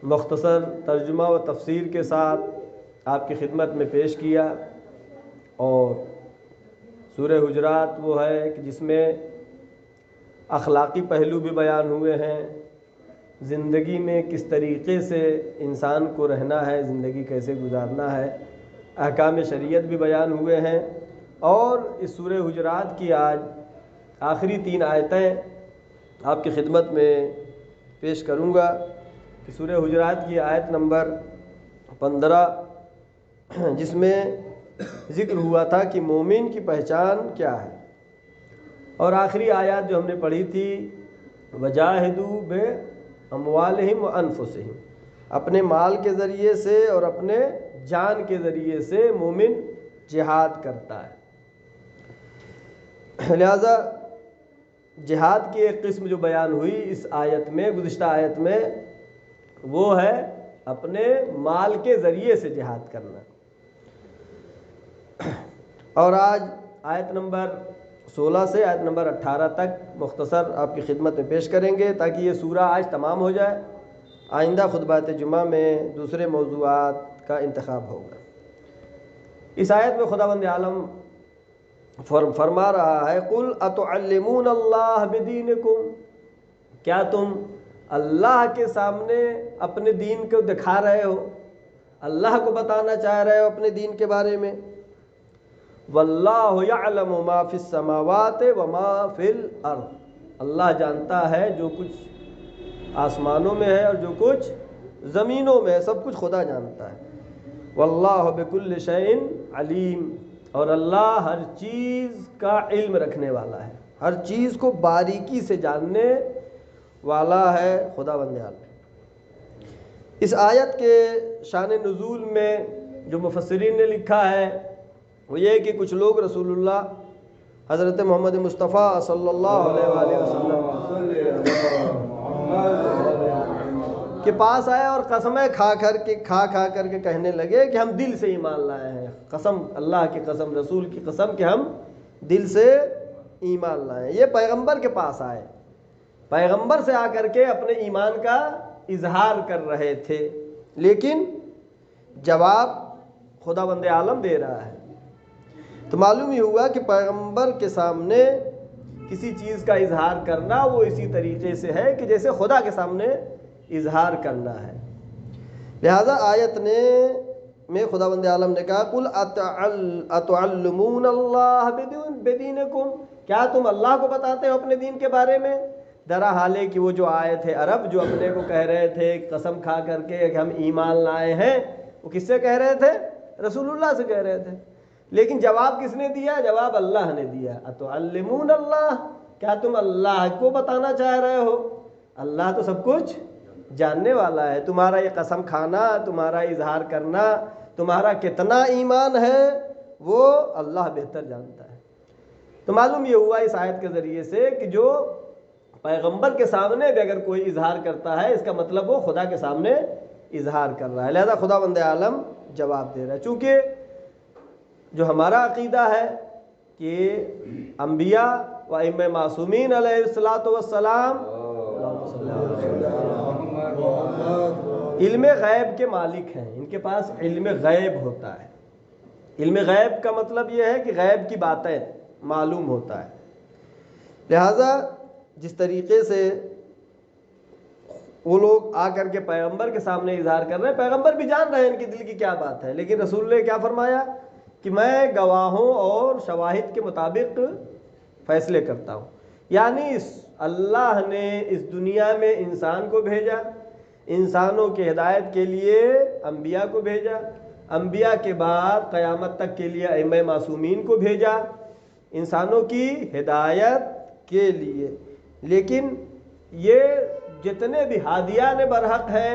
مختصر ترجمہ و تفسیر کے ساتھ آپ کی خدمت میں پیش کیا، اور سورہ حجرات وہ ہے کہ جس میں اخلاقی پہلو بھی بیان ہوئے ہیں، زندگی میں کس طریقے سے انسان کو رہنا ہے، زندگی کیسے گزارنا ہے، احکام شریعت بھی بیان ہوئے ہیں۔ اور اس سورہ حجرات کی آج آخری 3 آیتیں آپ کی خدمت میں پیش کروں گا کہ سورہ حجرات کی آیت نمبر 15، جس میں ذکر ہوا تھا کہ مومن کی پہچان کیا ہے، اور آخری آیات جو ہم نے پڑھی تھی وجاہدوا باموالہم وانفسہم، اپنے مال کے ذریعے سے اور اپنے جان کے ذریعے سے مومن جہاد کرتا ہے۔ لہذا جہاد کی ایک قسم جو بیان ہوئی اس آیت میں، گزشتہ آیت میں، وہ ہے اپنے مال کے ذریعے سے جہاد کرنا۔ اور آج آیت نمبر 16 سے آیت نمبر 18 تک مختصر آپ کی خدمت میں پیش کریں گے تاکہ یہ سورہ آج تمام ہو جائے۔ آئندہ خطبات جمعہ میں دوسرے موضوعات کا انتخاب ہوگا۔ اس آیت میں خداوند عالم فرما رہا ہے قل اتعلمون اللہ بدینکم، کیا تم اللہ کے سامنے اپنے دین کو دکھا رہے ہو، اللہ کو بتانا چاہ رہے ہو اپنے دین کے بارے میں؟ واللہ یعلم ما فی السماوات وما فی الارض، اللہ جانتا ہے جو کچھ آسمانوں میں ہے اور جو کچھ زمینوں میں ہے، سب کچھ خدا جانتا ہے۔ واللہ بکل شیء علیم، اور اللہ ہر چیز کا علم رکھنے والا ہے، ہر چیز کو باریکی سے جاننے والا ہے خداوند عالم۔ اس آیت کے شان نزول میں جو مفسرین نے لکھا ہے وہ یہ کہ کچھ لوگ رسول اللہ حضرت محمد مصطفیٰ صلی اللہ علیہ وآلہ وسلم کے پاس آئے اور قسمیں کھا کر کے کہنے لگے کہ ہم دل سے ایمان لائے ہیں، قسم، اللہ کی قسم، رسول کی قسم کہ ہم دل سے ایمان لائے ہیں۔ یہ پیغمبر کے پاس آئے، پیغمبر سے آ کر کے اپنے ایمان کا اظہار کر رہے تھے، لیکن جواب خداوند عالم دے رہا ہے۔ تو معلوم ہی ہوا کہ پیغمبر کے سامنے کسی چیز کا اظہار کرنا وہ اسی طریقے سے ہے کہ جیسے خدا کے سامنے اظہار کرنا ہے۔ لہذا آیت میں خداوند عالم نے کہا قل اتعلمون اللہ بدینکم، کیا تم اللہ کو بتاتے ہو اپنے دین کے بارے میں؟ درا حال ہے کہ وہ جو آئے تھے عرب جو اپنے کو کہہ رہے تھے قسم کھا کر کے کہ ہم ایمان لائے ہیں، وہ کس سے کہہ رہے تھے؟ رسول اللہ سے کہہ رہے تھے، لیکن جواب کس نے دیا؟ جواب اللہ نے دیا۔ اتعلمون اللہ، کیا تم اللہ کو بتانا چاہ رہے ہو؟ اللہ تو سب کچھ جاننے والا ہے، تمہارا یہ قسم کھانا، تمہارا اظہار کرنا، تمہارا کتنا ایمان ہے وہ اللہ بہتر جانتا ہے۔ تو معلوم یہ ہوا اس آیت کے ذریعے سے کہ جو پیغمبر کے سامنے بھی اگر کوئی اظہار کرتا ہے اس کا مطلب وہ خدا کے سامنے اظہار کر رہا ہے، لہذا خداوند عالم جواب دے رہا ہے۔ چونکہ جو ہمارا عقیدہ ہے کہ انبیاء و ائمہ معصومین علیہ الصلاۃ والسلام علم غیب کے مالک ہیں، ان کے پاس علم غیب ہوتا ہے۔ علم غیب کا مطلب یہ ہے کہ غیب کی باتیں معلوم ہوتا ہے، لہذا جس طریقے سے وہ لوگ آ کر کے پیغمبر کے سامنے اظہار کر رہے ہیں، پیغمبر بھی جان رہے ہیں ان کی دل کی کیا بات ہے، لیکن رسول نے کیا فرمایا کہ میں گواہوں اور شواہد کے مطابق فیصلے کرتا ہوں۔ یعنی اللہ نے اس دنیا میں انسان کو بھیجا، انسانوں کی ہدایت کے لیے انبیاء کو بھیجا، انبیاء کے بعد قیامت تک کے لیے ائمہ معصومین کو بھیجا انسانوں کی ہدایت کے لیے، لیکن یہ جتنے بھی ہادیان برحق ہیں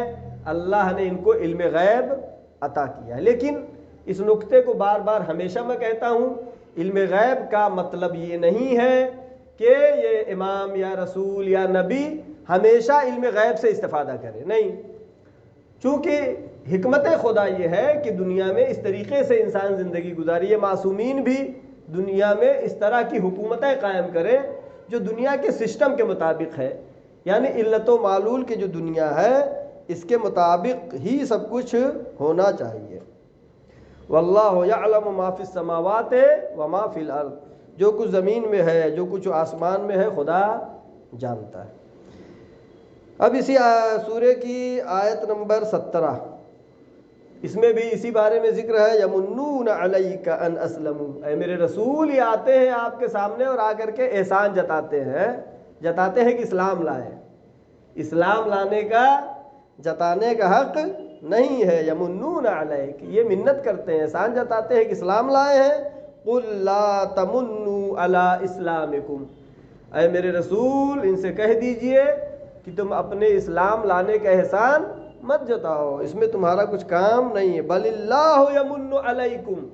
اللہ نے ان کو علم غیب عطا کیا ہے۔ لیکن اس نقطے کو بار بار ہمیشہ میں کہتا ہوں، علم غیب کا مطلب یہ نہیں ہے کہ یہ امام یا رسول یا نبی ہمیشہ علم غیب سے استفادہ کرے، نہیں، چونکہ حکمت خدا یہ ہے کہ دنیا میں اس طریقے سے انسان زندگی گزاری ہے، معصومین بھی دنیا میں اس طرح کی حکومتیں قائم کریں جو دنیا کے سسٹم کے مطابق ہے، یعنی علت و معلول کی جو دنیا ہے اس کے مطابق ہی سب کچھ ہونا چاہیے۔ واللہ یعلم ما فی السماوات وما فی الارض، جو کچھ زمین میں ہے، جو کچھ آسمان میں ہے، خدا جانتا ہے۔ اب اسی سورہ کی آیت نمبر 17، اس میں بھی اسی بارے میں ذکر ہے، یمنون علیک ان اسلموا، اے میرے رسول یہ آتے ہیں آپ کے سامنے اور آ کر کے احسان جتاتے ہیں کہ اسلام لائے۔ اسلام لانے کا، جتانے کا حق نہیں ہے۔ یمنون علیک، یہ منت کرتے ہیں، احسان جتاتے ہیں کہ اسلام لائے ہیں۔ قل لا تمنوا علی اسلامکم، اے میرے رسول ان سے کہہ دیجئے کہ تم اپنے اسلام لانے کا احسان مت جتاؤ، اس میں تمہارا کچھ کام نہیں ہے۔ بل اللہ یمن علیکم،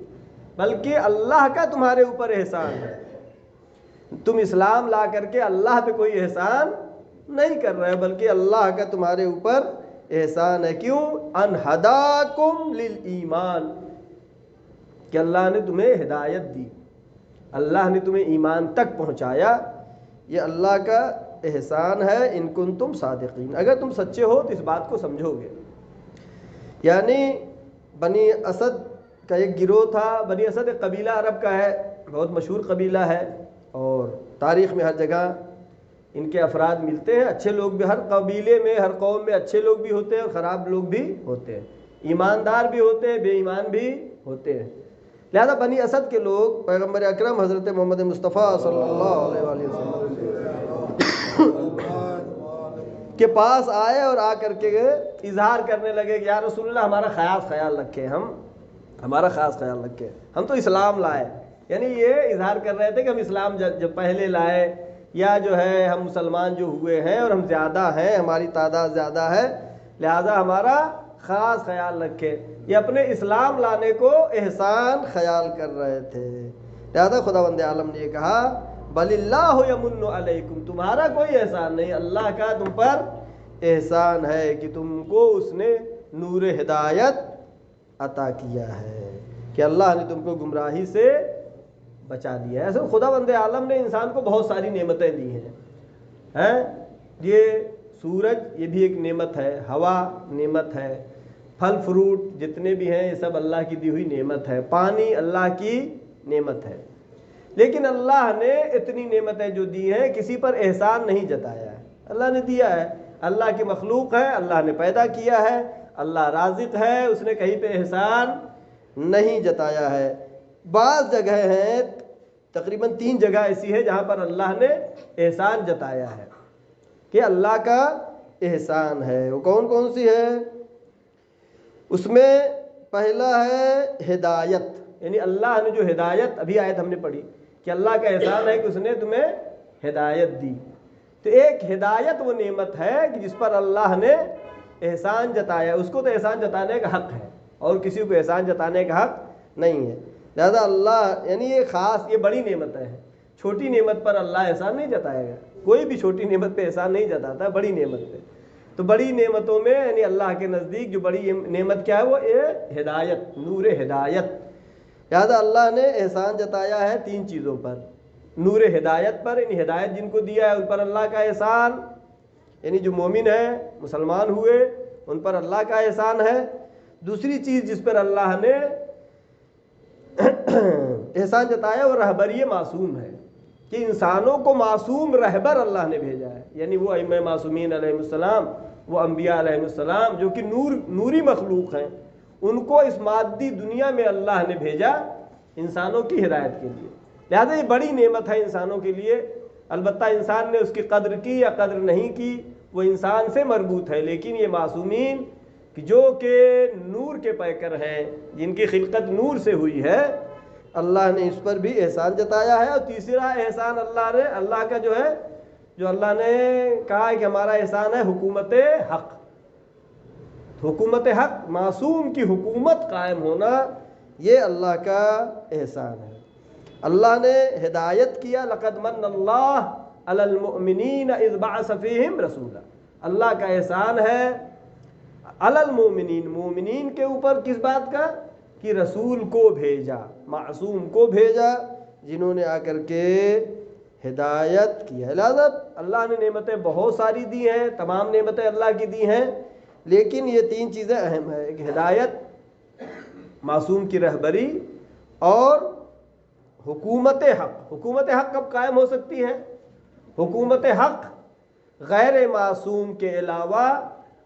بلکہ اللہ کا تمہارے اوپر احسان ہے۔ تم اسلام لا کر کے اللہ پہ کوئی احسان نہیں کر رہے، بلکہ اللہ کا تمہارے اوپر احسان ہے۔ کیوں؟ ان ہداکم للایمان، کہ اللہ نے تمہیں ہدایت دی، اللہ نے تمہیں ایمان تک پہنچایا، یہ اللہ کا احسان ہے۔ ان کنتم صادقین، اگر تم سچے ہو تو اس بات کو سمجھو گے۔ یعنی بنی اسد کا ایک گروہ تھا، بنی اسد ایک قبیلہ عرب کا ہے، بہت مشہور قبیلہ ہے، اور تاریخ میں ہر جگہ ان کے افراد ملتے ہیں۔ اچھے لوگ بھی، ہر قبیلے میں، ہر قوم میں اچھے لوگ بھی ہوتے ہیں اور خراب لوگ بھی ہوتے ہیں، ایماندار بھی ہوتے ہیں، بے ایمان بھی ہوتے ہیں۔ لہذا بنی اسد کے لوگ پیغمبر اکرم حضرت محمد مصطفیٰ صلی اللہ علیہ وآلہ وسلم کے پاس آئے اور آ کر کے اظہار کرنے لگے کہ یا رسول اللہ ہمارا خاص خیال رکھے، ہمارا خاص خیال رکھے، ہم تو اسلام لائے۔ یعنی یہ اظہار کر رہے تھے کہ ہم اسلام جب پہلے لائے، یا جو ہے ہم مسلمان جو ہوئے ہیں اور ہم زیادہ ہیں، ہماری تعداد زیادہ ہے، لہذا ہمارا خاص خیال رکھے۔ یہ اپنے اسلام لانے کو احسان خیال کر رہے تھے۔ لہذا خداوند عالم نے یہ کہا بل اللہ یمن علیکم، تمہارا کوئی احسان نہیں، اللہ کا تم پر احسان ہے کہ تم کو اس نے نور ہدایت عطا کیا ہے، کہ اللہ نے تم کو گمراہی سے بچا دیا ہے۔ ایسے خداوند عالم نے انسان کو بہت ساری نعمتیں دی ہیں، یہ سورج یہ بھی ایک نعمت ہے، ہوا نعمت ہے، پھل فروٹ جتنے بھی ہیں یہ سب اللہ کی دی ہوئی نعمت ہے، پانی اللہ کی نعمت ہے۔ لیکن اللہ نے اتنی نعمتیں جو دی ہیں کسی پر احسان نہیں جتایا ہے، اللہ نے دیا ہے، اللہ کی مخلوق ہے، اللہ نے پیدا کیا ہے، اللہ رازق ہے، اس نے کہیں پہ احسان نہیں جتایا ہے۔ بعض جگہ ہیں، تقریباً 3 جگہ ایسی ہے جہاں پر اللہ نے احسان جتایا ہے کہ اللہ کا احسان ہے۔ وہ کون کون سی ہے؟ اس میں پہلا ہے ہدایت، یعنی اللہ نے جو ہدایت، ابھی آیت ہم نے پڑھی کہ اللہ کا احسان ہے کہ اس نے تمہیں ہدایت دی۔ تو ایک ہدایت وہ نعمت ہے کہ جس پر اللہ نے احسان جتایا، اس کو تو احسان جتانے کا حق ہے اور کسی کو احسان جتانے کا حق نہیں ہے۔ لہذا اللہ، یعنی یہ خاص، یہ بڑی نعمت ہے، چھوٹی نعمت پر اللہ احسان نہیں جتائے گا، کوئی بھی چھوٹی نعمت پہ احسان نہیں جتاتا، بڑی نعمت پہ۔ تو بڑی نعمتوں میں یعنی اللہ کے نزدیک جو بڑی نعمت کیا ہے، وہ ہدایت، نور ہدایت۔ لہذا اللہ نے احسان جتایا ہے 3 چیزوں پر، نور ہدایت پر، یعنی ہدایت جن کو دیا ہے ان پر اللہ کا احسان، یعنی جو مومن ہیں، مسلمان ہوئے، ان پر اللہ کا احسان ہے۔ دوسری چیز جس پر اللہ نے احسان جتایا وہ رہبری معصوم ہے، کہ انسانوں کو معصوم رہبر اللہ نے بھیجا ہے، یعنی وہ ائمہ معصومین علیہ السلام، وہ انبیاء علیہ السلام جو کہ نوری مخلوق ہیں، ان کو اس مادی دنیا میں اللہ نے بھیجا انسانوں کی ہدایت کے لیے۔ لہذا یہ بڑی نعمت ہے انسانوں کے لیے۔ البتہ انسان نے اس کی قدر کی یا قدر نہیں کی وہ انسان سے مربوط ہے، لیکن یہ معصومین جو کہ نور کے پیکر ہیں، جن کی خلقت نور سے ہوئی ہے، اللہ نے اس پر بھی احسان جتایا ہے۔ اور تیسرا احسان اللہ کا جو ہے، جو اللہ نے کہا کہ ہمارا احسان ہے حکومت حق، حکومت حق، معصوم کی حکومت قائم ہونا، یہ اللہ کا احسان ہے۔ اللہ نے ہدایت کیا، لقد من اللہ علی المؤمنین اذ بعث فیہم رسولا، اللہ کا احسان ہے علی المؤمنین، مومنین کے اوپر کس بات کا؟ کہ رسول کو بھیجا، معصوم کو بھیجا، جنہوں نے آ کر کے ہدایت کی ہے۔ لہذا اللہ نے نعمتیں بہت ساری دی ہیں، تمام نعمتیں اللہ کی دی ہیں، لیکن یہ تین چیزیں اہم ہیں، ایک ہدایت، معصوم کی رہبری، اور حکومت حق۔ حکومت حق کب قائم ہو سکتی ہے؟ حکومت حق غیر معصوم کے علاوہ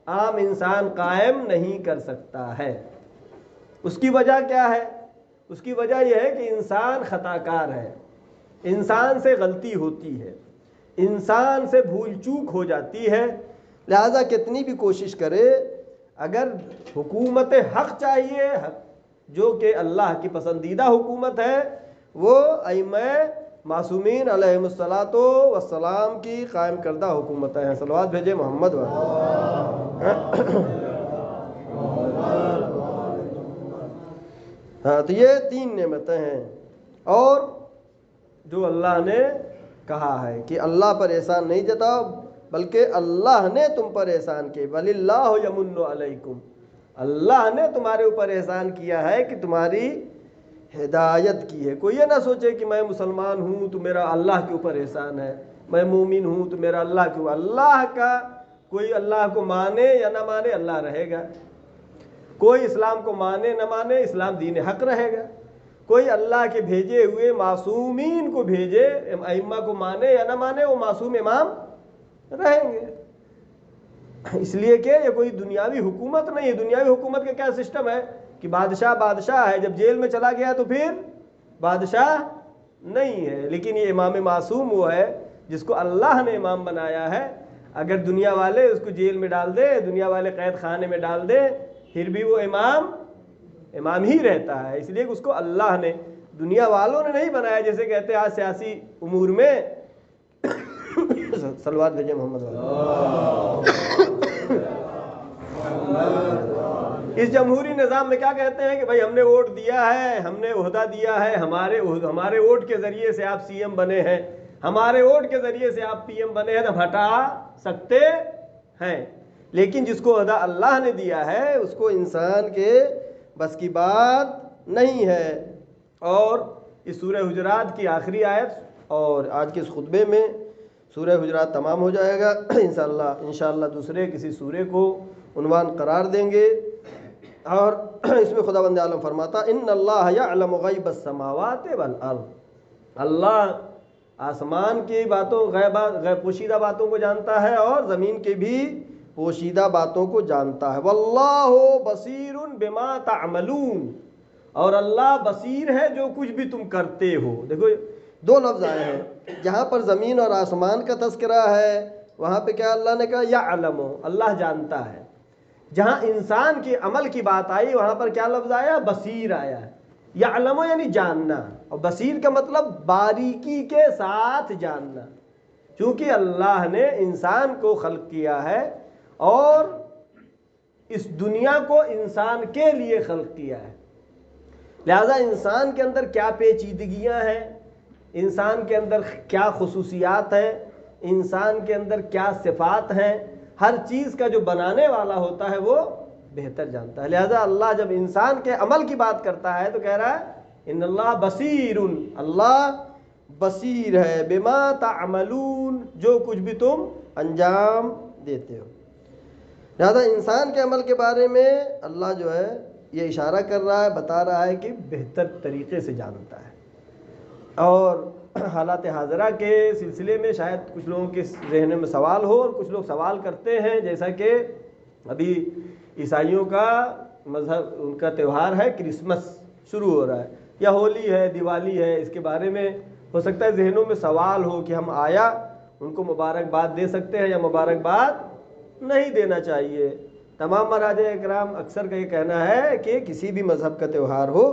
عام انسان قائم نہیں کر سکتا ہے۔ اس کی وجہ کیا ہے؟ اس کی وجہ یہ ہے کہ انسان خطا کار ہے، انسان سے غلطی ہوتی ہے، انسان سے بھول چوک ہو جاتی ہے، لہذا کتنی بھی کوشش کرے، اگر حکومت حق چاہیے، جو کہ اللہ کی پسندیدہ حکومت ہے، وہ ائمہ معصومین علیہم الصلاۃ والسلام کی قائم کردہ حکومتیں ہیں۔ صلوات بھیجے محمد ہاں، تو یہ تین نعمتیں ہیں، اور جو اللہ نے کہا ہے کہ اللہ پر احسان نہیں جتاؤ، بلکہ اللہ نے تم پر احسان کیے، وَلِلَّهُ يَمُنُّ عَلَيْكُمْ، اللہ نے تمہارے اوپر احسان کیا ہے کہ تمہاری ہدایت کی ہے۔ کوئی یہ نہ سوچے کہ میں مسلمان ہوں تو میرا اللہ کے اوپر احسان ہے، میں مومن ہوں تو میرا اللہ کے اوپر، اللہ کا، کوئی اللہ کو مانے یا نہ مانے اللہ رہے گا، کوئی اسلام کو مانے نہ مانے اسلام دین حق رہے گا، کوئی اللہ کے بھیجے ہوئے معصومین کو بھیجے، ائمہ کو مانے یا نہ مانے، وہ معصوم امام رہیں گے۔ اس لیے کہ یہ کوئی دنیاوی حکومت نہیں ہے۔ دنیاوی حکومت کا کیا سسٹم ہے کہ بادشاہ ہے، جب جیل میں چلا گیا تو پھر بادشاہ نہیں ہے، لیکن یہ امام معصوم وہ ہے جس کو اللہ نے امام بنایا ہے۔ اگر دنیا والے اس کو جیل میں ڈال دے، دنیا والے قید خانے میں ڈال دے، پھر بھی وہ امام ہی رہتا ہے، اس لیے کہ اس کو اللہ نے، دنیا والوں نے نہیں بنایا، جیسے کہتے ہیں آج سیاسی امور میں صلوات بھیجے محمد اس جمہوری نظام میں کیا کہتے ہیں کہ بھائی ہم نے ووٹ دیا ہے، ہم نے عہدہ دیا ہے، ہمارے ووٹ کے ذریعے سے آپ سی ایم بنے ہیں، ہمارے ووٹ کے ذریعے سے آپ پی ایم بنے ہیں، تو ہٹا سکتے ہیں، لیکن جس کو عہدہ اللہ نے دیا ہے اس کو انسان کے بس کی بات نہیں ہے۔ اور اس سورہ حجرات کی آخری آیت، اور آج کے اس خطبے میں سورہ حجرات تمام ہو جائے گا، انشاءاللہ دوسرے کسی سورے کو عنوان قرار دیں گے، اور اس میں خداوند عالم فرماتا ان اللہ یعلم غیب السماوات والارض، اللہ آسمان کی باتوں، غیب پوشیدہ باتوں کو جانتا ہے، اور زمین کے بھی پوشیدہ باتوں کو جانتا ہے، واللہ بصیر بما تعملون، اور اللہ بصیر ہے جو کچھ بھی تم کرتے ہو۔ دیکھو دو لفظ آئے ہیں، جہاں پر زمین اور آسمان کا تذکرہ ہے وہاں پہ کیا اللہ نے کہا؟ یعلم، اللہ جانتا ہے۔ جہاں انسان کے عمل کی بات آئی وہاں پر کیا لفظ آیا؟ بصیر آیا ہے۔ یعلم یعنی جاننا، اور بصیر کا مطلب باریکی کے ساتھ جاننا، چونکہ اللہ نے انسان کو خلق کیا ہے اور اس دنیا کو انسان کے لیے خلق کیا ہے، لہذا انسان کے اندر کیا پیچیدگیاں ہیں، انسان کے اندر کیا خصوصیات ہیں، انسان کے اندر کیا صفات ہیں، ہر چیز کا جو بنانے والا ہوتا ہے وہ بہتر جانتا ہے۔ لہذا اللہ جب انسان کے عمل کی بات کرتا ہے تو کہہ رہا ہے ان اللہ بصیر، اللہ بصیر ہے، بما تعملون، جو کچھ بھی تم انجام دیتے ہو۔ لہذا انسان کے عمل کے بارے میں اللہ جو ہے یہ اشارہ کر رہا ہے، بتا رہا ہے کہ بہتر طریقے سے جانتا ہے۔ اور حالات حاضرہ کے سلسلے میں شاید کچھ لوگوں کے ذہن میں سوال ہو، اور کچھ لوگ سوال کرتے ہیں، جیسا کہ ابھی عیسائیوں کا مذہب، ان کا تہوار ہے کرسمس شروع ہو رہا ہے، یا ہولی ہے، دیوالی ہے، اس کے بارے میں ہو سکتا ہے ذہنوں میں سوال ہو کہ ہم آیا ان کو مبارکباد دے سکتے ہیں یا مبارکباد نہیں دینا چاہیے۔ تمام مراجع اکرام اکثر کا یہ کہنا ہے کہ کسی بھی مذہب کا تہوار ہو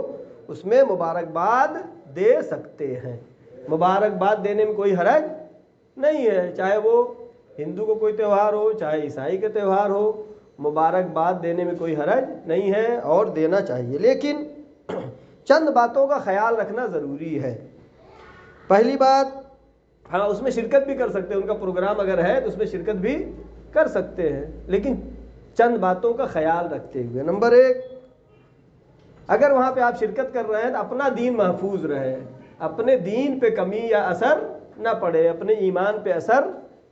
اس میں مبارکباد دے سکتے ہیں، مبارکباد دینے میں کوئی حرج نہیں ہے، چاہے وہ ہندو کو کوئی تہوار ہو چاہے عیسائی کا تہوار ہو، مبارکباد دینے میں کوئی حرج نہیں ہے اور دینا چاہیے، لیکن چند باتوں کا خیال رکھنا ضروری ہے۔ پہلی بات، ہاں اس میں شرکت بھی کر سکتے ہیں، ان کا پروگرام اگر ہے تو اس میں شرکت بھی کر سکتے ہیں، لیکن چند باتوں کا خیال رکھتے ہوئے۔ نمبر ایک، اگر وہاں پہ آپ شرکت کر رہے ہیں تو اپنا دین محفوظ رہے، اپنے دین پہ کمی یا اثر نہ پڑے، اپنے ایمان پہ اثر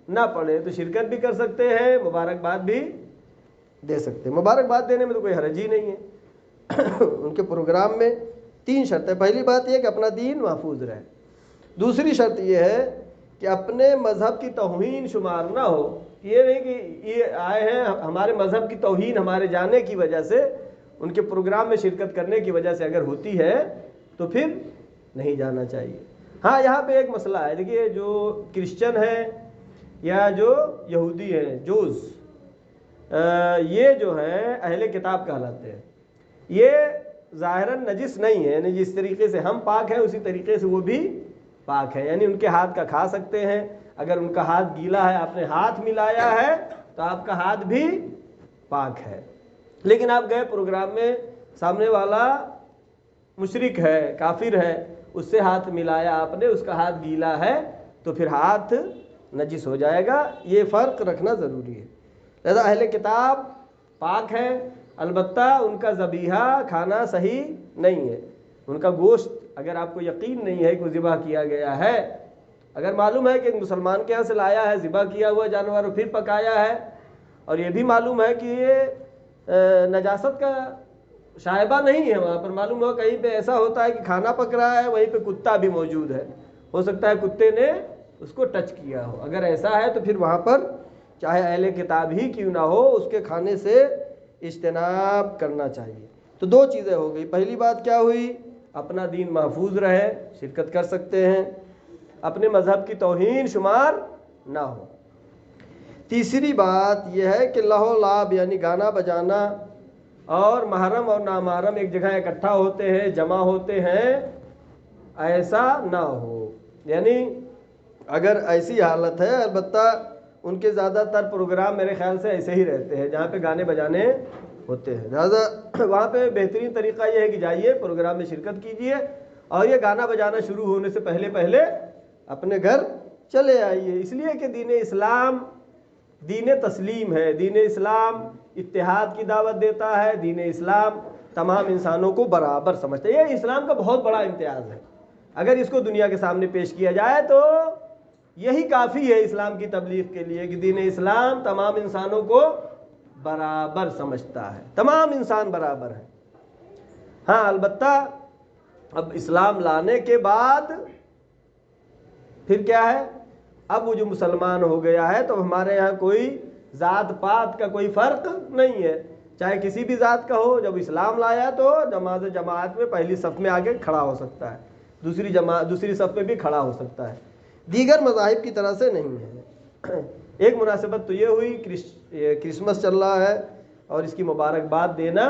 نہ پڑے، تو شرکت بھی کر سکتے ہیں، مبارکباد بھی دے سکتے ہیں۔ مبارکباد دینے میں تو کوئی حرج ہی نہیں ہے۔ ان کے پروگرام میں 3 شرطیں، پہلی بات یہ کہ اپنا دین محفوظ رہے، دوسری شرط یہ ہے کہ اپنے مذہب کی توہین شمار نہ ہو، یہ نہیں کہ یہ آئے ہیں ہمارے مذہب کی توہین ہمارے جانے کی وجہ سے، ان کے پروگرام میں شرکت کرنے کی وجہ سے اگر ہوتی ہے تو پھر نہیں جانا چاہیے۔ ہاں یہاں پہ ایک مسئلہ ہے، دیکھیے جو کرسچن ہیں یا جو یہودی ہیں جوز، یہ جو ہیں اہل کتاب کہلاتے ہیں، یہ ظاہراً نجس نہیں ہے، یعنی جس طریقے سے ہم پاک ہیں اسی طریقے سے وہ بھی پاک ہے، یعنی ان کے ہاتھ کا کھا سکتے ہیں، اگر ان کا ہاتھ گیلا ہے آپ نے ہاتھ ملایا ہے تو آپ کا ہاتھ بھی پاک ہے۔ لیکن آپ گئے پروگرام میں، سامنے والا مشرک ہے، کافر ہے، اس سے ہاتھ ملایا آپ نے، اس کا ہاتھ گیلا ہے تو پھر ہاتھ نجس ہو جائے گا، یہ فرق رکھنا ضروری ہے۔ لہذا اہل کتاب پاک ہے، البتہ ان کا ذبیحہ کھانا صحیح نہیں ہے، ان کا گوشت اگر آپ کو یقین نہیں ہے کہ وہ ذبح کیا گیا ہے، اگر معلوم ہے کہ ایک مسلمان کے یہاں سے لایا ہے ذبح کیا ہوا جانور اور پھر پکایا ہے، اور یہ بھی معلوم ہے کہ یہ نجاست کا شائبہ نہیں ہے، وہاں پر معلوم ہو کہیں پہ ایسا ہوتا ہے کہ کھانا پک رہا ہے وہیں پہ کتا بھی موجود ہے، ہو سکتا ہے کتے نے اس کو ٹچ کیا ہو، اگر ایسا ہے تو پھر وہاں پر چاہے اہل کتاب ہی کیوں نہ ہو اس کے کھانے سے اجتناب کرنا چاہیے۔ تو 2 چیزیں ہو گئی، پہلی بات کیا ہوئی، اپنا دین محفوظ رہے، شرکت کر سکتے ہیں، اپنے مذہب کی توہین شمار نہ ہو۔ تیسری بات یہ ہے کہ لہو لعب یعنی گانا بجانا اور محرم اور نامحرم ایک جگہ اکٹھا ہوتے ہیں، جمع ہوتے ہیں، ایسا نہ ہو، یعنی اگر ایسی حالت ہے، البتہ ان کے زیادہ تر پروگرام میرے خیال سے ایسے ہی رہتے ہیں جہاں پہ گانے بجانے ہوتے ہیں، لہٰذا وہاں پہ بہترین طریقہ یہ ہے کہ جائیے پروگرام میں شرکت کیجیے اور یہ گانا بجانا شروع ہونے سے پہلے پہلے اپنے گھر چلے آئیے، اس لیے کہ دین اسلام دین تسلیم ہے، دین اسلام اتحاد کی دعوت دیتا ہے، دین اسلام تمام انسانوں کو برابر سمجھتا ہے، یہ اسلام کا بہت بڑا امتیاز ہے، اگر اس کو دنیا کے سامنے پیش کیا جائے تو یہی کافی ہے اسلام کی تبلیغ کے لیے کہ دین اسلام تمام انسانوں کو برابر سمجھتا ہے، تمام انسان برابر ہیں۔ ہاں البتہ اب اسلام لانے کے بعد پھر کیا ہے، اب وہ جو مسلمان ہو گیا ہے تو ہمارے یہاں کوئی ذات پات کا کوئی فرق نہیں ہے، چاہے کسی بھی ذات کا ہو، جب اسلام لایا تو جماعت میں پہلی صف میں آگے کھڑا ہو سکتا ہے، دوسری صف میں بھی کھڑا ہو سکتا ہے، دیگر مذاہب کی طرح سے نہیں ہے۔ ایک مناسبت تو یہ ہوئی، کرسمس چل رہا ہے اور اس کی مبارکباد دینا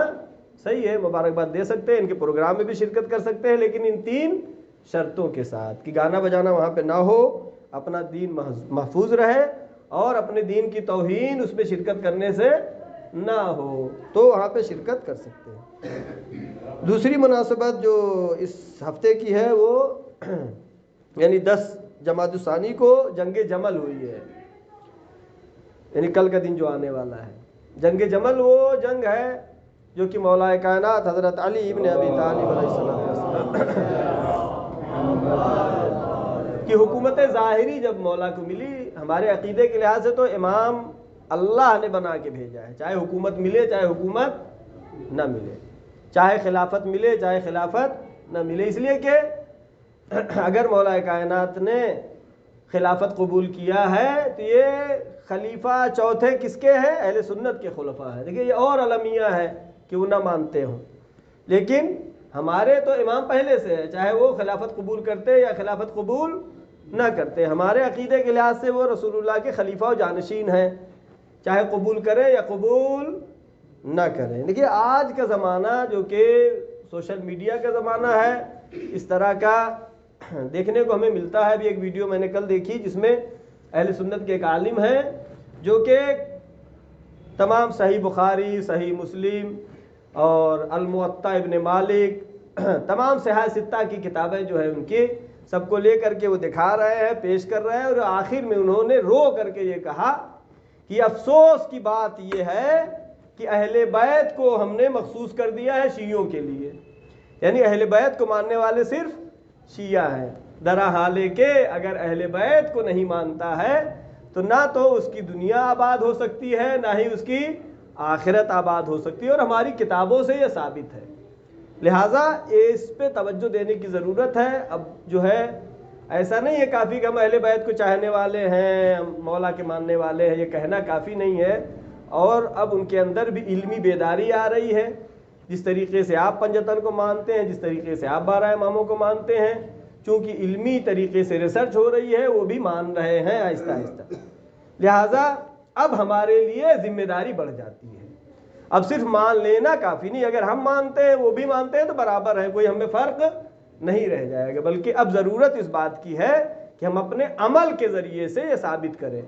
صحیح ہے، مبارکباد دے سکتے ہیں، ان کے پروگرام میں بھی شرکت کر سکتے ہیں، لیکن ان 3 شرطوں کے ساتھ کہ گانا بجانا وہاں پہ نہ ہو، اپنا دین محفوظ رہے اور اپنے دین کی توہین اس میں شرکت کرنے سے نہ ہو، تو وہاں پہ شرکت کر سکتے ہیں۔ دوسری مناسبت جو اس ہفتے کی ہے وہ یعنی 10 جمادی الثانی کو جنگ جمل ہوئی ہے، یعنی کل کا دن جو آنے والا ہے۔ جنگ جمل وہ جنگ ہے جو کہ مولا کائنات حضرت علی ابن ابی طالب علیہ السلام کی حکومت ظاہری جب مولا کو ملی، ہمارے عقیدے کے لحاظ سے تو امام اللہ نے بنا کے بھیجا ہے، چاہے حکومت ملے چاہے حکومت نہ ملے، چاہے خلافت ملے چاہے خلافت نہ ملے، اس لیے کہ اگر مولا کائنات نے خلافت قبول کیا ہے تو یہ خلیفہ چوتھے کس کے ہیں؟ اہل سنت کے خلفاء ہیں۔ دیکھیے یہ اور المیہ ہے کہ وہ نہ مانتے ہوں، لیکن ہمارے تو امام پہلے سے ہے، چاہے وہ خلافت قبول کرتے یا خلافت قبول نہ کرتے، ہمارے عقیدے کے لحاظ سے وہ رسول اللہ کے خلیفہ و جانشین ہیں، چاہے قبول کرے یا قبول نہ کریں۔ دیکھیے آج کا زمانہ جو کہ سوشل میڈیا کا زمانہ ہے، اس طرح کا دیکھنے کو ہمیں ملتا ہے۔ ابھی ایک ویڈیو میں نے کل دیکھی جس میں اہل سنت کے ایک عالم ہیں جو کہ تمام صحیح بخاری، صحیح مسلم اور الموطا ابن مالک، تمام صحاح ستہ کی کتابیں جو ہیں ان کی سب کو لے کر کے وہ دکھا رہے ہیں، پیش کر رہے ہیں، اور آخر میں انہوں نے رو کر کے یہ کہا کہ افسوس کی بات یہ ہے کہ اہل بیت کو ہم نے مخصوص کر دیا ہے شیعوں کے لیے، یعنی اہل بیت کو ماننے والے صرف شیعہ ہیں، درا حالے کہ اگر اہل بیت کو نہیں مانتا ہے تو نہ تو اس کی دنیا آباد ہو سکتی ہے نہ ہی اس کی آخرت آباد ہو سکتی ہے، اور ہماری کتابوں سے یہ ثابت ہے۔ لہٰذا اس پہ توجہ دینے کی ضرورت ہے۔ اب جو ہے ایسا نہیں ہے کافی کہ ہم اہل بیت کو چاہنے والے ہیں، ہم مولا کے ماننے والے ہیں، یہ کہنا کافی نہیں ہے۔ اور اب ان کے اندر بھی علمی بیداری آ رہی ہے، جس طریقے سے آپ پنجتن کو مانتے ہیں، جس طریقے سے آپ 12 اماموں کو مانتے ہیں، چونکہ علمی طریقے سے ریسرچ ہو رہی ہے، وہ بھی مان رہے ہیں آہستہ آہستہ۔ لہٰذا اب ہمارے لیے ذمہ داری بڑھ جاتی ہے۔ اب صرف مان لینا کافی نہیں، اگر ہم مانتے ہیں وہ بھی مانتے ہیں تو برابر ہے، کوئی ہمیں فرق نہیں رہ جائے گا، بلکہ اب ضرورت اس بات کی ہے کہ ہم اپنے عمل کے ذریعے سے یہ ثابت کریں،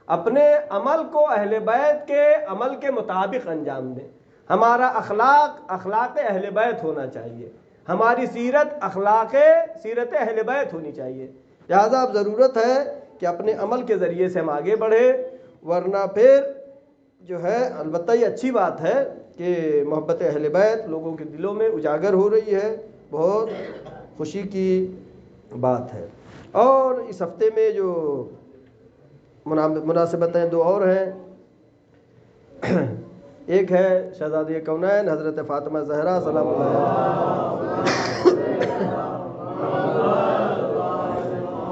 اپنے عمل کو اہل بیت کے عمل کے مطابق انجام دیں۔ ہمارا اخلاق اہل بیت ہونا چاہیے، ہماری سیرت سیرت اہل بیت ہونی چاہیے۔ لہٰذا اب ضرورت ہے کہ اپنے عمل کے ذریعے سے ہم آگے بڑھیں، ورنہ پھر جو ہے البتہ یہ اچھی بات ہے کہ محبت اہل بیت لوگوں کے دلوں میں اجاگر ہو رہی ہے، بہت خوشی کی بات ہے۔ اور اس ہفتے میں جو مناسبتیں دو اور ہیں، ایک ہے شہزادی کونین حضرت فاطمہ زہرا سلام اللہ علیہا۔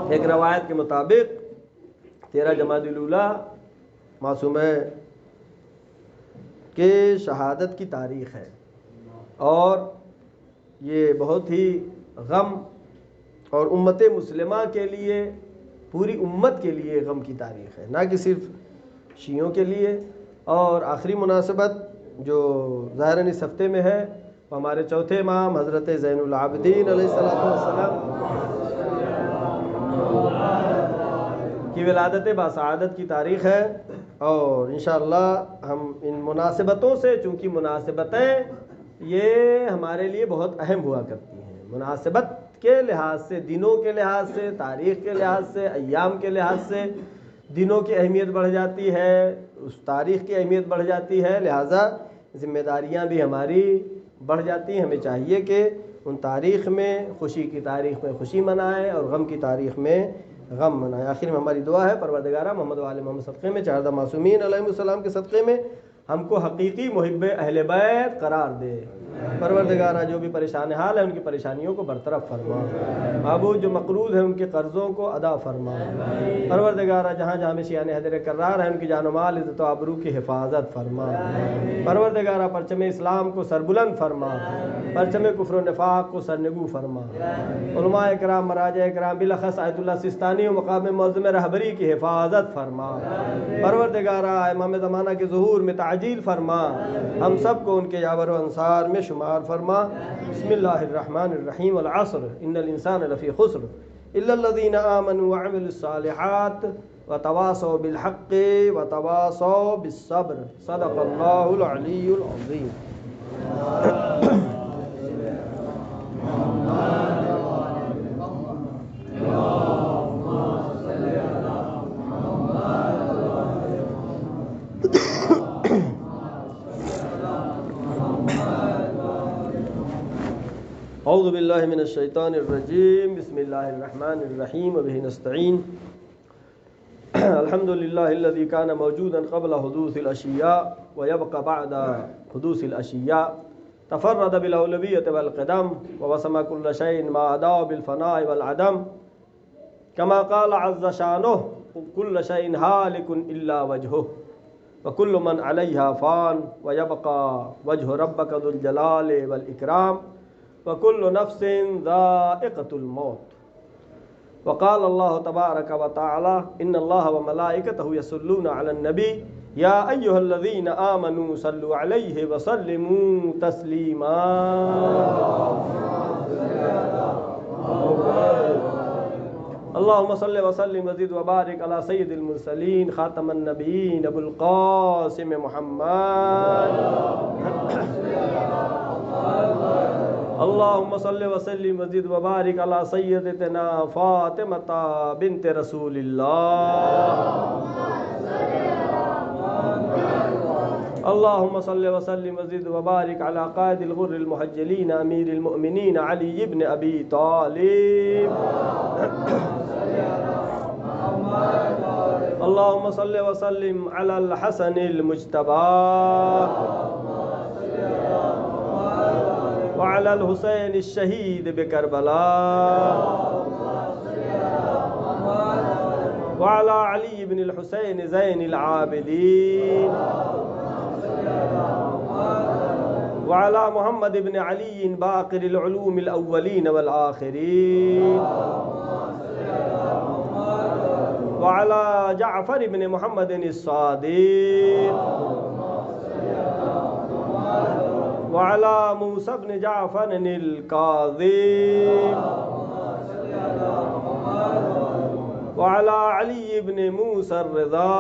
ایک روایت کے مطابق 13 جمادی الاولیٰ معصومہ کے شہادت کی تاریخ ہے، اور یہ بہت ہی غم اور امت مسلمہ کے لیے، پوری امت کے لیے غم کی تاریخ ہے، نہ کہ صرف شیعوں کے لیے۔ اور آخری مناسبت جو ظاہراً اس ہفتے میں ہے، وہ ہمارے چوتھے امام حضرت زین العابدین علیہ السلام کی ولادت باسعادت کی تاریخ ہے۔ اور انشاءاللہ ہم ان مناسبتوں سے، چونکہ مناسبتیں یہ ہمارے لیے بہت اہم ہوا کرتی ہیں، مناسبت کے لحاظ سے، دنوں کے لحاظ سے، تاریخ کے لحاظ سے، ایام کے لحاظ سے دنوں کی اہمیت بڑھ جاتی ہے، اس تاریخ کی اہمیت بڑھ جاتی ہے، لہٰذا ذمہ داریاں بھی ہماری بڑھ جاتی ہیں۔ ہمیں چاہیے کہ ان تاریخ میں، خوشی کی تاریخ میں خوشی منائیں اور غم کی تاریخ میں غم منائیں۔ آخر میں ہماری دعا ہے پروردگارہ محمد و آل محمد صدقے میں، چاردہ معصومین علیہم السلام کے صدقے میں ہم کو حقیقی محب اہل بیت قرار دے۔ پروردگارہ جو بھی پریشان حال ہے ان کی پریشانیوں کو برطرف فرما، معبود جو مقروض ہیں ان کے قرضوں کو ادا فرما۔ پروردگارہ جہاں جہاں میں شیعان حیدر کرار ہیں ان کی جان و مال، عزت و آبرو کی حفاظت فرما۔ پروردگارہ پرچم اسلام کو سربلند فرما، پرچم کفر و نفاق کو سرنگو فرما۔ علماء کرام، مراجع کرام، بالاخص آیت اللہ سستانی و مقام معظم رہبری کی حفاظت فرما۔ پروردگارہ امام زمانہ کے ظہور میں تعجیل فرما، ہم سب کو ان کے یاور و انصار میں شمار فرما۔ بسم اللہ الرحمن الرحیم، والعصر ان الانسان لفی خسر الا الذین آمنوا وعملوا الصالحات وتواصوا بالحق وتواصوا بالصبر، صدق اللہ العلی العظیم۔ اعوذ باللہ من الشیطان الرجیم، بسم اللہ الرحمن الرحیم، وبہ نستعین۔ الحمد للہ الذی کان موجودا قبل حدوث الاشیاء ویبقى بعد حدوث الاشیاء، تفرد بالاولویۃ والقدم ووسم كل شیء ما عداه بالفناء والعدم، كما قال عز شانہ كل شیء هالک الا وجهه وكل من علیہا فان ویبقى وجه ربک ذو الجلال والاکرام وَكُلُّ نَفْسٍ ذَائِقَةُ الْمَوْتِ۔ وقال اللہ تبارک وتعالی ان اللہ وملائکتہ یصلون علی النبی یا ایہا الذین آمنوا صلوا علیہ وسلموا تسلیما۔ اللہم صل وسلم وزد وبارک علی سید المرسلین خاتم النبیین ابو القاسم محمد۔ اللہم صل وسلم وزد وبارک علی سیدتنا فاطمہ بنت رسول اللہ۔ اللہم صل وسلم وزد وبارک علی قائد الغر المحجلین امیر المؤمنین علی بن ابی طالب۔ اللهم صل وسلم على الحسن المجتبى وعلى الحسين الشهيد بكربلاء وعلى علي بن الحسين زين العابدين وعلى محمد بن علي باقر العلوم الأولين والآخرين وعلى جعفر بن محمد الصادق وعلى موسى بن جعفر الكاظم وعلى علي بن موسى الرضا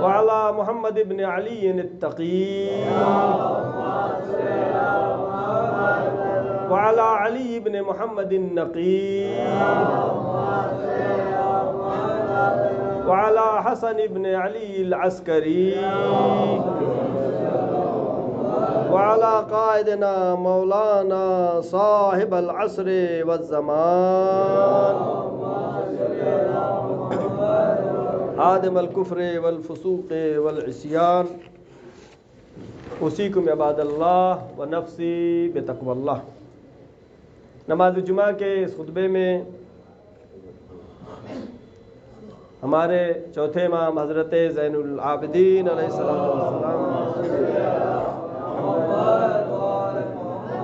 وعلى محمد بن علي التقي وعلى علي بن محمد النقي وعلى حسن بن علي العسكري وعلى قائدنا مولانا صاحب العصر والزمان عادم الكفر والفسوق والعصيان اوصیکم عباد اللہ و نفسی بتقوی اللہ۔ نماز جمعہ کے اس خطبے میں ہمارے چوتھے امام حضرت زین العابدین علیہ السلام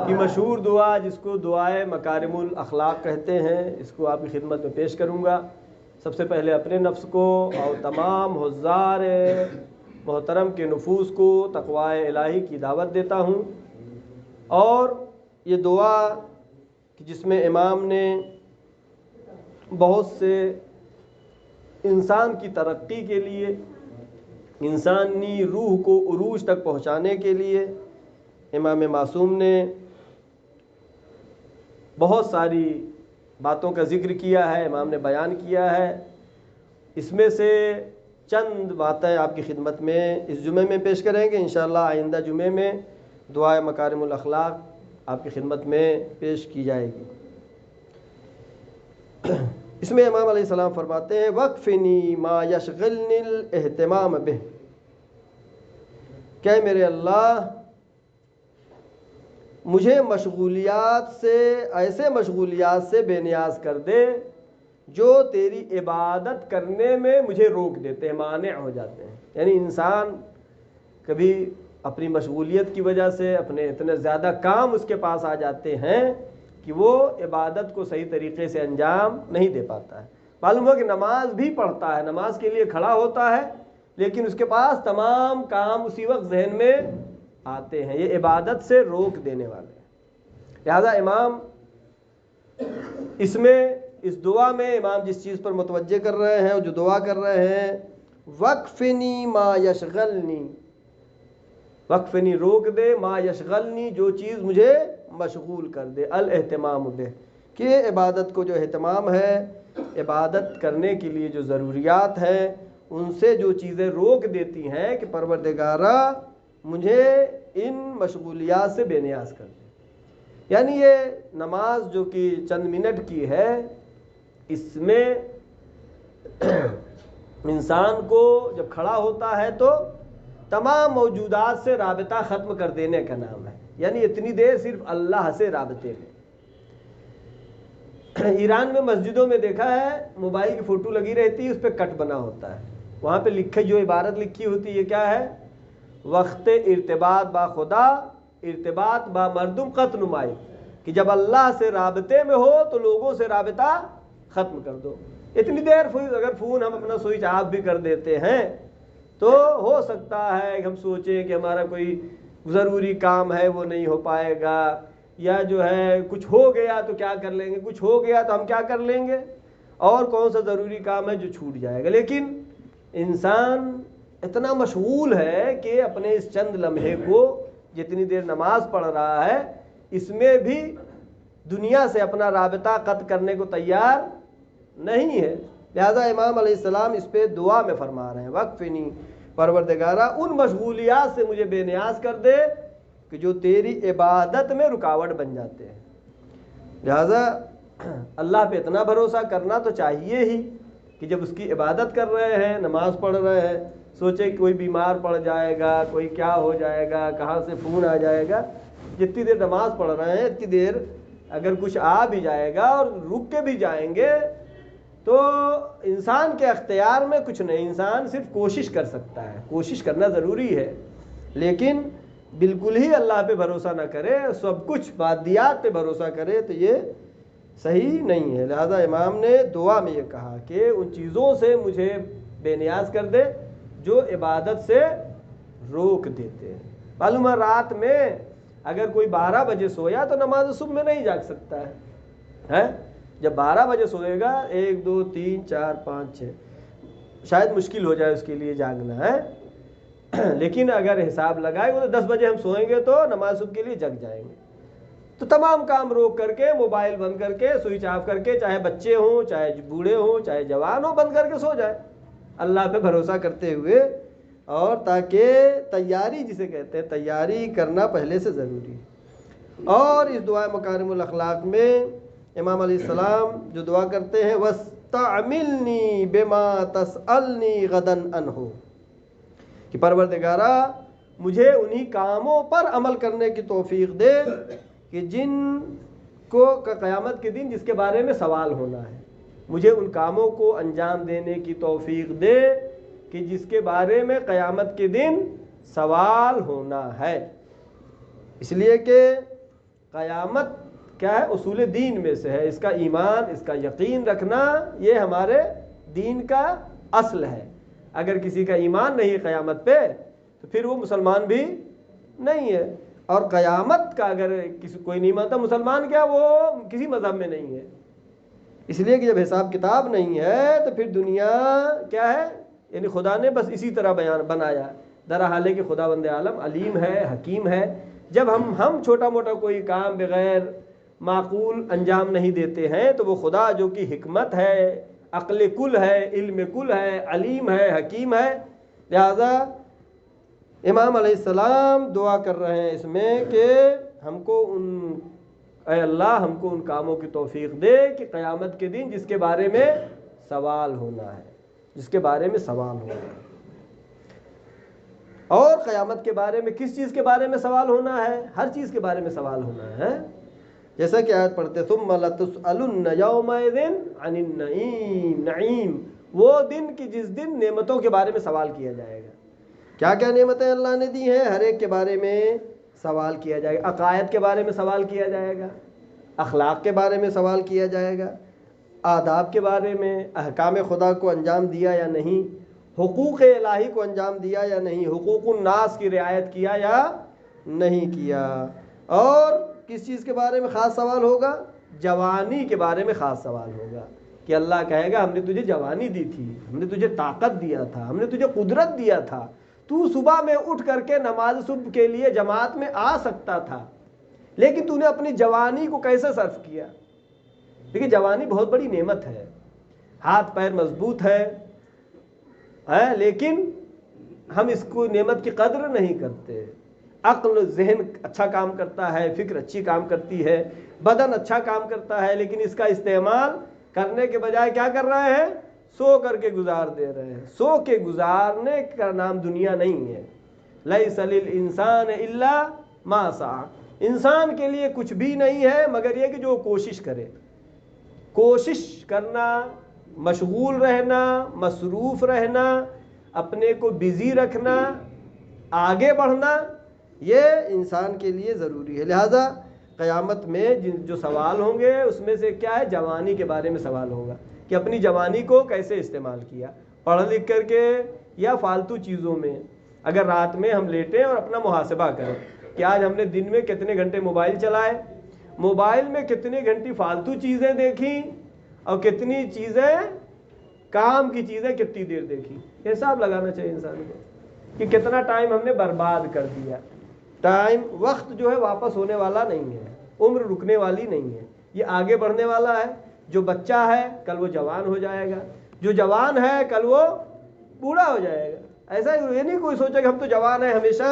کی مشہور دعا، جس کو دعائے مکارم الاخلاق کہتے ہیں، اس کو آپ کی خدمت میں پیش کروں گا۔ سب سے پہلے اپنے نفس کو اور تمام حضار محترم کے نفوس کو تقوی الہی کی دعوت دیتا ہوں، اور یہ دعا جس میں امام نے بہت سے انسان کی ترقی کے لیے، انسانی روح کو عروج تک پہنچانے کے لیے امام معصوم نے بہت ساری باتوں کا ذکر کیا ہے، امام نے بیان کیا ہے۔ اس میں سے چند باتیں آپ کی خدمت میں اس جمعے میں پیش کریں گے، انشاءاللہ آئندہ جمعے میں دعائے مکارم الاخلاق آپ کی خدمت میں پیش کی جائے گی۔ اس میں امام علیہ السلام فرماتے ہیں وقفنی ما یشغلنی الاہتمام بہ، کہ میرے اللہ مجھے مشغولیات سے، ایسے مشغولیات سے بے نیاز کر دے جو تیری عبادت کرنے میں مجھے روک دیتے ہیں، مانع ہو جاتے ہیں۔ یعنی انسان کبھی اپنی مشغولیت کی وجہ سے اپنے اتنے زیادہ کام اس کے پاس آ جاتے ہیں کہ وہ عبادت کو صحیح طریقے سے انجام نہیں دے پاتا ہے۔ معلوم ہو کہ نماز بھی پڑھتا ہے، نماز کے لیے کھڑا ہوتا ہے، لیکن اس کے پاس تمام کام اسی وقت ذہن میں آتے ہیں، یہ عبادت سے روک دینے والے ہیں۔ لہذا امام اس میں، اس دعا میں امام جس چیز پر متوجہ کر رہے ہیں اور جو دعا کر رہے ہیں، وقفنی ما یشغلنی، وقفنی روک دے، ما یشغلنی جو چیز مجھے مشغول کر دے، الاہتمام بہ، کہ عبادت کو جو اہتمام ہے، عبادت کرنے کے لیے جو ضروریات ہیں، ان سے جو چیزیں روک دیتی ہیں کہ پروردگارہ مجھے ان مشغولیات سے بے نیاز کر دے۔ یعنی یہ نماز جو کہ چند منٹ کی ہے، اس میں انسان کو جب کھڑا ہوتا ہے تو تمام موجودات سے رابطہ ختم کر دینے کا نام ہے، یعنی اتنی دیر صرف اللہ سے رابطے میں۔ ایران میں مسجدوں میں دیکھا ہے موبائل کی فوٹو لگی رہتی ہے، اس پہ کٹ بنا ہوتا ہے، وہاں پہ لکھے جو عبارت لکھی ہوتی ہے یہ کیا ہے؟ وقت ارتباط با خدا، ارتباط با مردم قط نمائی، کہ جب اللہ سے رابطے میں ہو تو لوگوں سے رابطہ ختم کر دو۔ اتنی دیر اگر فون ہم اپنا سوئچ آف بھی کر دیتے ہیں تو ہو سکتا ہے کہ ہم سوچیں کہ ہمارا کوئی ضروری کام ہے وہ نہیں ہو پائے گا، یا جو ہے کچھ ہو گیا تو کیا کر لیں گے، کچھ ہو گیا تو ہم کیا کر لیں گے، اور کون سا ضروری کام ہے جو چھوٹ جائے گا۔ لیکن انسان اتنا مشغول ہے کہ اپنے اس چند لمحے کو، جتنی دیر نماز پڑھ رہا ہے، اس میں بھی دنیا سے اپنا رابطہ قطع کرنے کو تیار نہیں ہے۔ لہذا امام علیہ السلام اس پہ دعا میں فرما رہے ہیں وقفنی، پروردگارہ ان مشغولیات سے مجھے بے نیاز کر دے کہ جو تیری عبادت میں رکاوٹ بن جاتے ہیں۔ لہذا اللہ پہ اتنا بھروسہ کرنا تو چاہیے ہی کہ جب اس کی عبادت کر رہے ہیں، نماز پڑھ رہے ہیں، سوچے کہ کوئی بیمار پڑ جائے گا، کوئی کیا ہو جائے گا، کہاں سے فون آ جائے گا، جتنی دیر نماز پڑھ رہے ہیں اتنی دیر اگر کچھ آ بھی جائے گا اور رک کے بھی جائیں گے تو انسان کے اختیار میں کچھ نہیں، انسان صرف کوشش کر سکتا ہے، کوشش کرنا ضروری ہے، لیکن بالکل ہی اللہ پہ بھروسہ نہ کرے، سب کچھ مادیات پہ بھروسہ کرے تو یہ صحیح نہیں ہے۔ لہذا امام نے دعا میں یہ کہا کہ ان چیزوں سے مجھے بے نیاز کر دے جو عبادت سے روک دیتے ہیں۔ معلوم ہے رات میں اگر کوئی 12 بجے سویا تو نماز صبح میں نہیں جاگ سکتا ہے، جب 12 بجے سوئے گا 1 2 3 4 5 6 شاید مشکل ہو جائے اس کے لیے جاگنا ہے، لیکن اگر حساب لگائے وہ 10 بجے ہم سوئیں گے تو نماز صبح کے لیے جگ جائیں گے، تو تمام کام روک کر کے، موبائل بند کر کے، سوئچ آف کر کے، چاہے بچے ہوں، چاہے بوڑھے ہوں، چاہے جوان ہوں، بند کر کے سو جائے اللہ پہ بھروسہ کرتے ہوئے، اور تاکہ تیاری جسے کہتے ہیں تیاری کرنا پہلے سے ضروری ہے۔ اور اس دعا مکارم الاخلاق میں امام علیہ السلام جو دعا کرتے ہیں وَاسْتَعْمِلْنِي بِمَا تَسْأَلْنِي غَدًا عَنْهُ، کہ پروردگارا مجھے انہی کاموں پر عمل کرنے کی توفیق دے کہ جن کو قیامت کے دن جس کے بارے میں سوال ہونا ہے، مجھے ان کاموں کو انجام دینے کی توفیق دے کہ جس کے بارے میں قیامت کے دن سوال ہونا ہے۔ اس لیے کہ قیامت کیا ہے؟ اصول دین میں سے ہے، اس کا ایمان، اس کا یقین رکھنا یہ ہمارے دین کا اصل ہے۔ اگر کسی کا ایمان نہیں قیامت پہ تو پھر وہ مسلمان بھی نہیں ہے، اور قیامت کا اگر کسی کوئی نہیں مانتا مسلمان کیا وہ کسی مذہب میں نہیں ہے۔ اس لیے کہ جب حساب کتاب نہیں ہے تو پھر دنیا کیا ہے؟ یعنی خدا نے بس اسی طرح بنایا، درحال ہے کہ خدا بند عالم علیم ہے، حکیم ہے۔ جب ہم چھوٹا موٹا کوئی کام بغیر معقول انجام نہیں دیتے ہیں تو وہ خدا جو کہ حکمت ہے، عقل کل ہے، علم کل ہے، علیم ہے، حکیم ہے۔ لہذا امام علیہ السلام دعا کر رہے ہیں اس میں کہ ہم کو اے اللہ ہم کو ان کاموں کی توفیق دے کہ قیامت کے دن جس کے بارے میں سوال ہونا ہے، جس کے بارے میں سوال ہونا ہے۔ اور قیامت کے بارے میں کس چیز کے بارے میں سوال ہونا ہے؟ ہر چیز کے بارے میں سوال ہونا ہے، جیسا کہ آیت پڑھتے ثم لتسألن یومئذ عن النعیم، نعیم وہ دن کہ جس دن نعمتوں کے بارے میں سوال کیا جائے گا۔ کیا کیا نعمتیں اللہ نے دی ہیں؟ ہر ایک کے بارے میں سوال کیا جائے گا۔ عقائد کے بارے میں سوال کیا جائے گا، اخلاق کے بارے میں سوال کیا جائے گا، آداب کے بارے میں، احکام خدا کو انجام دیا یا نہیں، حقوق الہی کو انجام دیا یا نہیں، حقوق الناس کی رعایت کیا یا نہیں کیا۔ اور کس چیز کے بارے میں خاص سوال ہوگا؟ جوانی کے بارے میں خاص سوال ہوگا کہ اللہ کہے گا ہم نے تجھے جوانی دی تھی، ہم نے تجھے طاقت دیا تھا، ہم نے تجھے قدرت دیا تھا، تو صبح میں اٹھ کر کے نماز صبح کے لیے جماعت میں آ سکتا تھا، لیکن تو نے اپنی جوانی کو کیسے صرف کیا؟ دیکھیں جوانی بہت بڑی نعمت ہے، ہاتھ پیر مضبوط ہے لیکن ہم اس کو نعمت کی قدر نہیں کرتے۔ عقل ذہن اچھا کام کرتا ہے، فکر اچھی کام کرتی ہے، بدن اچھا کام کرتا ہے، لیکن اس کا استعمال کرنے کے بجائے کیا کر رہے ہیں؟ سو کر کے گزار دے رہے ہیں۔ سو کے گزارنے کا نام دنیا نہیں ہے۔ لیس للانسان الا ما سعی، انسان کے لیے کچھ بھی نہیں ہے مگر یہ کہ جو کوشش کرے۔ کوشش کرنا، مشغول رہنا، مصروف رہنا، اپنے کو بزی رکھنا، آگے بڑھنا، یہ انسان کے لیے ضروری ہے۔ لہذا قیامت میں جو سوال ہوں گے اس میں سے کیا ہے؟ جوانی کے بارے میں سوال ہوگا کہ اپنی جوانی کو کیسے استعمال کیا، پڑھ لکھ کر کے یا فالتو چیزوں میں۔ اگر رات میں ہم لیٹیں اور اپنا محاسبہ کریں کہ آج ہم نے دن میں کتنے گھنٹے موبائل چلائے، موبائل میں کتنی گھنٹے فالتو چیزیں دیکھی، اور کتنی چیزیں کام کی چیزیں کتنی دیر دیکھی، حساب لگانا چاہیے انسان کو کہ کتنا ٹائم ہم نے برباد کر دیا۔ ٹائم، وقت جو ہے واپس ہونے والا نہیں ہے، عمر رکنے والی نہیں ہے، یہ آگے بڑھنے والا ہے۔ جو بچہ ہے کل وہ جوان ہو جائے گا، جو جوان ہے کل وہ بوڑھا ہو جائے گا۔ ایسا یہ نہیں کوئی سوچے کہ ہم تو جوان ہیں ہمیشہ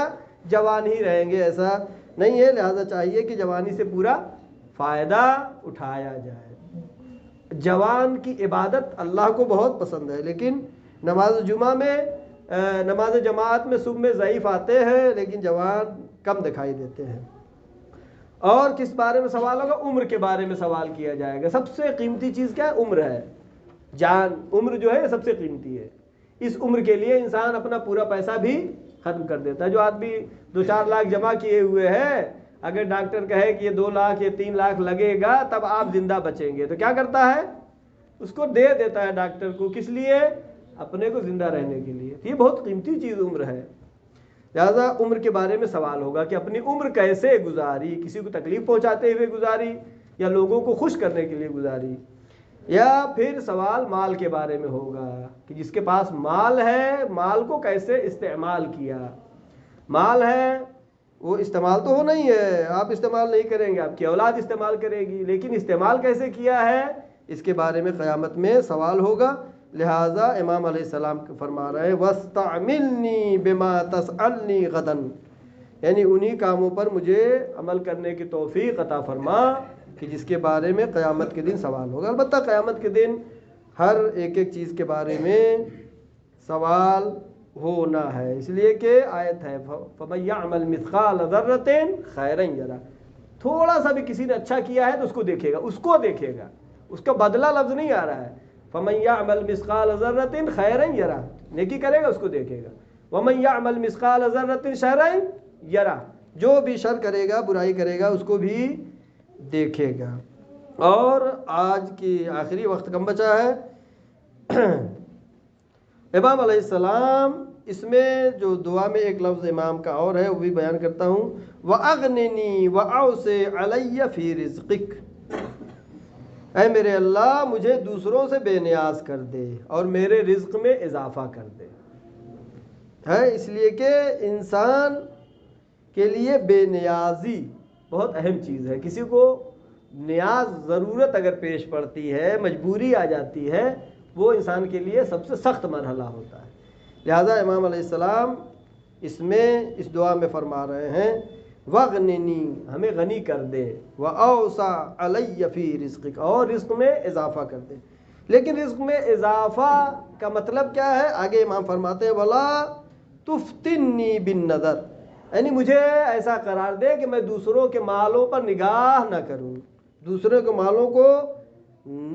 جوان ہی رہیں گے، ایسا نہیں ہے۔ لہذا چاہیے کہ جوانی سے پورا فائدہ اٹھایا جائے۔ جوان کی عبادت اللہ کو بہت پسند ہے، لیکن نماز جمعہ میں نماز جماعت میں صبح میں ضعیف آتے ہیں، لیکن جوان کم دکھائی دیتے ہیں۔ اور کس بارے میں سوال ہوگا؟ عمر کے بارے میں سوال کیا جائے گا۔ سب سے قیمتی چیز کیا ہے؟ عمر ہے، جان، عمر جو ہے سب سے قیمتی ہے۔ اس عمر کے لیے انسان اپنا پورا پیسہ بھی ختم کر دیتا ہے۔ جو آدمی 2-4 لاکھ جمع کیے ہوئے ہیں، اگر ڈاکٹر کہے کہ یہ 2 لاکھ یا 3 لاکھ لگے گا تب آپ زندہ بچیں گے، تو کیا کرتا ہے؟ اس کو دے دیتا ہے ڈاکٹر کو۔ کس لیے؟ اپنے کو زندہ رہنے کے لیے۔ یہ بہت قیمتی چیز عمر ہے، لہذا عمر کے بارے میں سوال ہوگا کہ اپنی عمر کیسے گزاری، کسی کو تکلیف پہنچاتے ہوئے گزاری یا لوگوں کو خوش کرنے کے لیے گزاری۔ یا پھر سوال مال کے بارے میں ہوگا کہ جس کے پاس مال ہے، مال کو کیسے استعمال کیا۔ مال ہے وہ استعمال تو ہونا ہی ہے، آپ استعمال نہیں کریں گے، آپ کی اولاد استعمال کرے گی، لیکن استعمال کیسے کیا ہے اس کے بارے میں قیامت میں سوال ہوگا۔ لہٰذا امام علیہ السلام فرما رہے ہیں وَاسْتَعْمِلْنِي بِمَا تَسْأَلْنِي غَدًا، یعنی انہی کاموں پر مجھے عمل کرنے کی توفیق عطا فرما کہ جس کے بارے میں قیامت کے دن سوال ہوگا۔ البتہ قیامت کے دن ہر ایک چیز کے بارے میں سوال ہونا ہے، اس لیے کہ آیت ہے فَمَن يَعْمَلْ مِثْقَالَ ذَرَّةٍ خَيْرًا يَرَهُ، تھوڑا سا بھی کسی نے اچھا کیا ہے تو اس کو دیکھے گا، اس کو دیکھے گا، اس کا بدلہ لفظ نہیں آ رہا ہے۔ فَمَن يَعْمَلْ مِثْقَالَ ذَرَّةٍ خَيْرًا يَرَهُ، نیکی کرے گا اس کو دیکھے گا۔ وَمَن يَعْمَلْ مِثْقَالَ ذَرَّةٍ شَرًّا يَرَهُ، جو بھی شر کرے گا، برائی کرے گا، اس کو بھی دیکھے گا۔ اور آج کی آخری وقت کم بچا ہے۔ امام علیہ السلام اس میں جو دعا میں ایک لفظ امام کا اور ہے وہ بھی بیان کرتا ہوں، وَأَغْنِنِي وَأَوْسِعْ عَلَيَّ فِي رِزْقِكَ، اے میرے اللہ مجھے دوسروں سے بے نیاز کر دے اور میرے رزق میں اضافہ کر دے۔ ہے اس لیے کہ انسان کے لیے بے نیازی بہت اہم چیز ہے۔ کسی کو نیاز، ضرورت اگر پیش پڑتی ہے، مجبوری آ جاتی ہے، وہ انسان کے لیے سب سے سخت مرحلہ ہوتا ہے۔ لہذا امام علیہ السلام اس میں اس دعا میں فرما رہے ہیں وَغْنِنِي، ہمیں غنی کر دے، وَأَوْسَعْ عَلَيَّ فِي رِزْقِكَ، اور رزق میں اضافہ کر دے۔ لیکن رزق میں اضافہ کا مطلب کیا ہے؟ آگے امام فرماتے ہیں وَلَا تُفْتِنِّي بِالنَّظَرِ، یعنی مجھے ایسا قرار دے کہ میں دوسروں کے مالوں پر نگاہ نہ کروں، دوسروں کے مالوں کو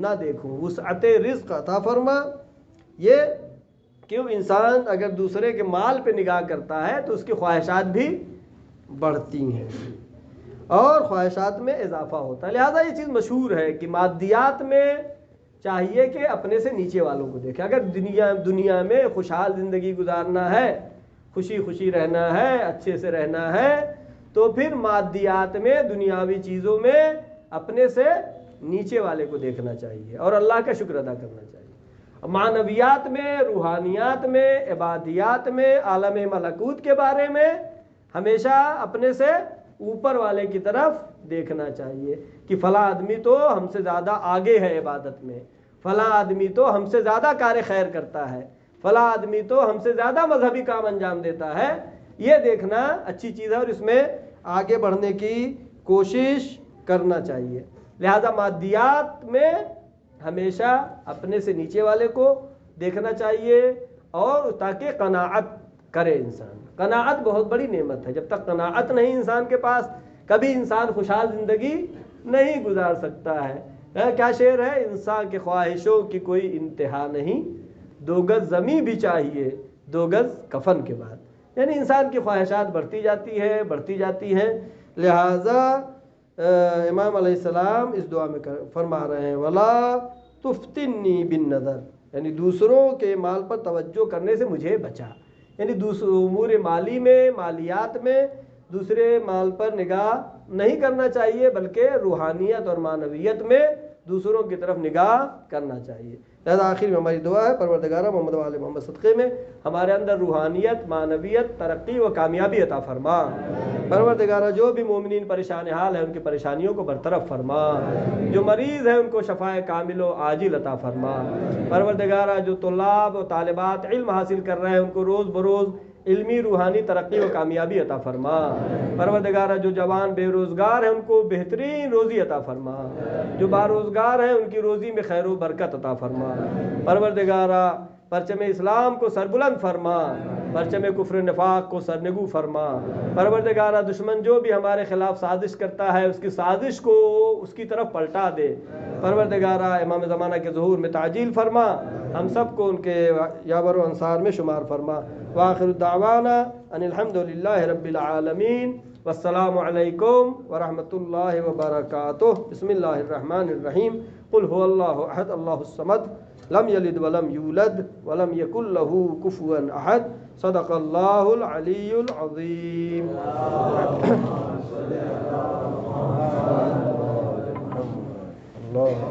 نہ دیکھوں، وسعت رزق عطا فرما۔ یہ کیوں؟ انسان اگر دوسرے کے مال پہ نگاہ کرتا ہے تو اس کی خواہشات بھی بڑھتی ہیں اور خواہشات میں اضافہ ہوتا ہے۔ لہذا یہ چیز مشہور ہے کہ مادیات میں چاہیے کہ اپنے سے نیچے والوں کو دیکھیں۔ اگر دنیا میں خوشحال زندگی گزارنا ہے، خوشی خوشی رہنا ہے، اچھے سے رہنا ہے، تو پھر مادیات میں، دنیاوی چیزوں میں اپنے سے نیچے والے کو دیکھنا چاہیے اور اللہ کا شکر ادا کرنا چاہیے۔ معنویات میں، روحانیات میں، عبادیات میں، عالم ملکوت کے بارے میں ہمیشہ اپنے سے اوپر والے کی طرف دیکھنا چاہیے کہ فلاں آدمی تو ہم سے زیادہ آگے ہے عبادت میں، فلاں آدمی تو ہم سے زیادہ کار خیر کرتا ہے، فلاں آدمی تو ہم سے زیادہ مذہبی کام انجام دیتا ہے۔ یہ دیکھنا اچھی چیز ہے اور اس میں آگے بڑھنے کی کوشش کرنا چاہیے۔ لہذا مادیات میں ہمیشہ اپنے سے نیچے والے کو دیکھنا چاہیے اور تاکہ قناعت کرے انسان۔ قناعت بہت بڑی نعمت ہے، جب تک قناعت نہیں انسان کے پاس کبھی انسان خوشحال زندگی نہیں گزار سکتا ہے۔ کیا شعر ہے؟ انسان کے خواہشوں کی کوئی انتہا نہیں، 2 گز زمیں بھی چاہیے 2 گز کفن کے بعد، یعنی انسان کی خواہشات بڑھتی جاتی ہیں۔ لہذا امام علیہ السلام اس دعا میں فرما رہے ہیں وَلَا تُفْتِنِّي بِالنَّظَرِ، یعنی دوسروں کے مال پر توجہ کرنے سے مجھے بچا، یعنی امور مالی میں، مالیات میں دوسرے مال پر نگاہ نہیں کرنا چاہیے، بلکہ روحانیت اور معنویت میں دوسروں کی طرف نگاہ کرنا چاہیے۔ لہذا آخر میں ہماری دعا ہے پروردگارہ محمد و آل محمد صدقے میں ہمارے اندر روحانیت، معنویت، ترقی و کامیابی عطا فرما۔ پروردگارہ جو بھی مومنین پریشان حال ہیں ان کی پریشانیوں کو برطرف فرما، جو مریض ہیں ان کو شفائے کامل و عاجل عطا فرما۔ پروردگارہ جو طلاب و طالبات علم حاصل کر رہے ہیں ان کو روز بروز علمی روحانی ترقی و کامیابی عطا فرما۔ پروردگارہ جو جوان بے روزگار ہیں ان کو بہترین روزی عطا فرما، جو باروزگار ہیں ان کی روزی میں خیر و برکت عطا فرما۔ پروردگارہ پرچم اسلام کو سربلند فرما، پرچم کفر نفاق کو سرنگو فرما۔ پروردگارہ دشمن جو بھی ہمارے خلاف سازش کرتا ہے اس کی سازش کو اس کی طرف پلٹا دے۔ پروردگارہ امام زمانہ کے ظہور میں تعجیل فرما، ہم سب کو ان کے یاور و انصار میں شمار فرما۔ وآخر دعوانا ان الحمد للہ رب العالمین، والسلام علیکم ورحمۃ اللہ وبرکاتہ۔ بسم اللہ الرحمن الرحیم۔ قل هو اللہ احد اللہ الصمد لم یلد ولم یولد ولم یکن له کفوا احد۔ صدق اللہ العلی العظیم۔ اللہ